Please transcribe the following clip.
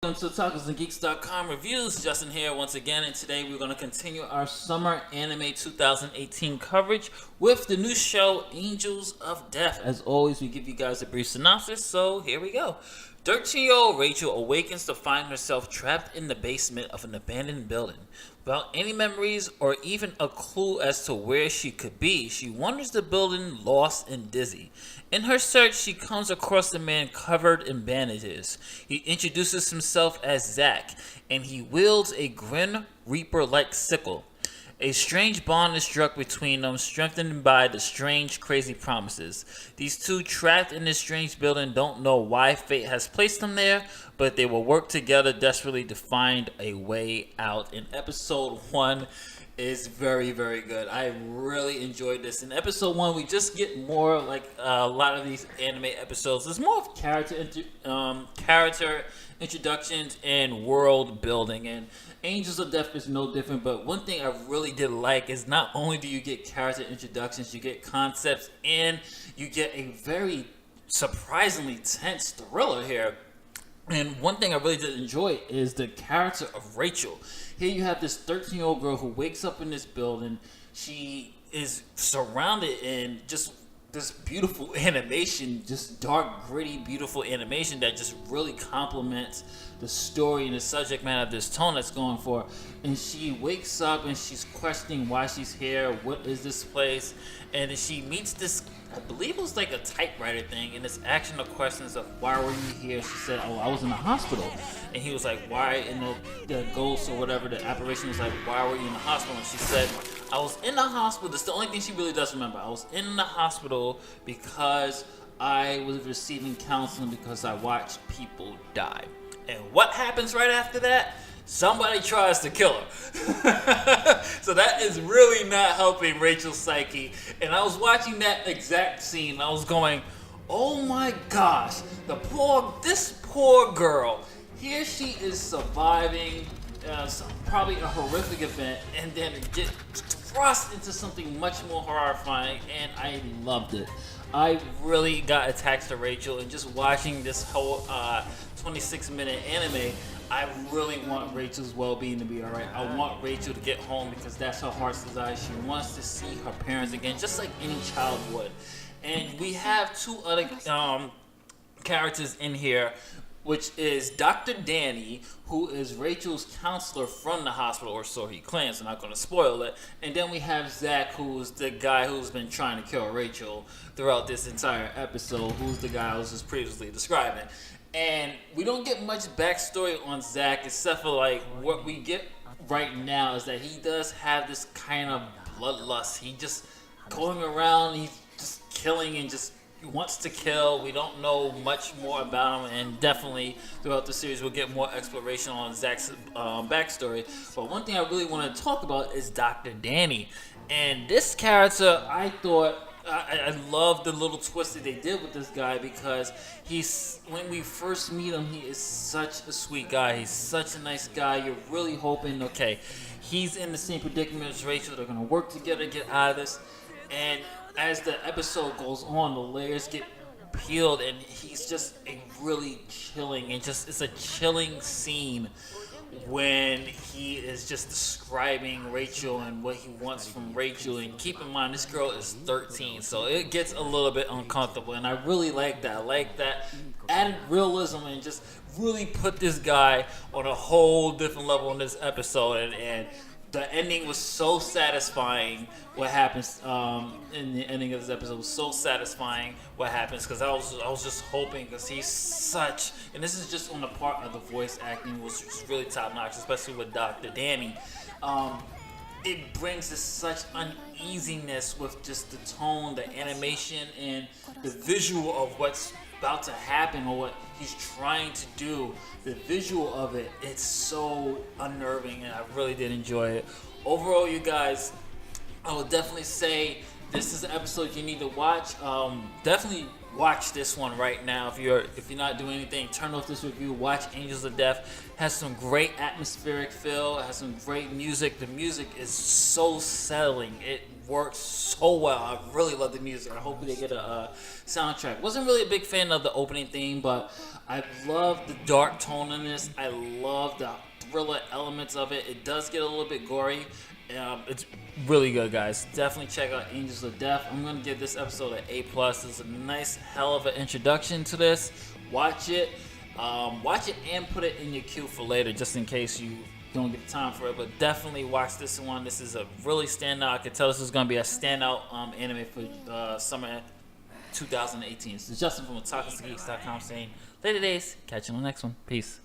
Welcome to TacosandGeeks.com reviews. Justin here once again, and today we're going to continue our Summer Anime 2018 coverage with the new show Angels of Death. As always, we give you guys a brief synopsis, so here we go. 13-year-old Rachel awakens to find herself trapped in the basement of an abandoned building. Without any memories or even a clue as to where she could be, she wanders the building lost and dizzy. In her search, she comes across a man covered in bandages. He introduces himself as Zack, and he wields a Grim Reaper-like sickle. A strange bond is struck between them, strengthened by the strange, crazy promises. These two, trapped in this strange building, don't know why fate has placed them there, but they will work together desperately to find a way out. And episode 1 is very, very good. I really enjoyed this. In episode 1, we just get more like a lot of these anime episodes. There's more of character introductions and world building, and Angels of Death is no different. But one thing I really did like is not only do you get character introductions, you get concepts, and you get a very surprisingly tense thriller here. And one thing I really did enjoy is the character of Rachel. Here you have this 13-year-old girl who wakes up in this building. She is surrounded in just this beautiful animation, just dark, gritty, beautiful animation that just really complements the story and the subject matter of this tone that's going for. And she wakes up and she's questioning why she's here, what is this place, and then she meets this, I believe it was like a typewriter thing, and it's asking the questions of why were you here. She said, oh, I was in the hospital. And he was like, why? And the ghost or whatever, the apparition was like, why were you in the hospital? And she said, I was in the hospital. That's the only thing she really does remember. I was in the hospital because I was receiving counseling because I watched people die. And what happens right after that? Somebody tries to kill her. So that is really not helping Rachel's psyche. And I was watching that exact scene. I was going, oh my gosh, this poor girl. Here she is surviving probably a horrific event, and then get thrust into something much more horrifying, and I loved it. I really got attached to Rachel, and just watching this whole 26-minute anime, I really want Rachel's well-being to be alright. I want Rachel to get home because that's her heart's desire. She wants to see her parents again, just like any child would. And we have two other characters in here, which is Dr. Danny, who is Rachel's counselor from the hospital, or so he claims. I'm not going to spoil it. And then we have Zack, who's the guy who's been trying to kill Rachel throughout this entire episode, who's the guy I was just previously describing. And we don't get much backstory on Zack, except for like what we get right now is that he does have this kind of bloodlust. He just going around, he's just killing and just wants to kill. We don't know much more about him, and definitely throughout the series we'll get more exploration on Zack's backstory. But one thing I really want to talk about is Dr. Danny. And this character, I thought, I love the little twist that they did with this guy, because when we first meet him, he is such a sweet guy. He's such a nice guy. You're really hoping, okay, he's in the same predicament as Rachel. They're going to work together to get out of this. And as the episode goes on, the layers get peeled, and he's just a really chilling, and just it's a chilling scene when he is just describing Rachel and what he wants from Rachel. And keep in mind, this girl is 13, so it gets a little bit uncomfortable, and I really like that. I like that added realism and just really put this guy on a whole different level in this episode. And the ending was so satisfying. What happens in the ending of this episode was so satisfying. What happens, because I was just hoping, because he's such, and this is just on the part of the voice acting was just really top notch, especially with Dr. Danny. It brings this such uneasiness with just the tone, the animation, and the visual of what's about to happen or what he's trying to do. The visual of it, it's so unnerving, and I really did enjoy it. Overall, you guys, I would definitely say This is the episode you need to watch. Definitely watch this one right now. If you're not doing anything, turn off this review. Watch Angels of Death. Has some great atmospheric feel. It has some great music. The music is so settling. It works so well. I really love the music. I hope they get a soundtrack. Wasn't really a big fan of the opening theme, but I love the dark tone in this. I love the thriller elements of it. It does get a little bit gory. It's really good, guys. Definitely check out Angels of Death. I'm going to give this episode an A+. It's a nice hell of an introduction to this. Watch it. Watch it and put it in your queue for later, just in case you don't get time for it. But definitely watch this one. This is a really standout. I can tell this is going to be a standout anime for summer 2018. This is Justin from otakusgeeks.com saying later days. Catch you on the next one. Peace.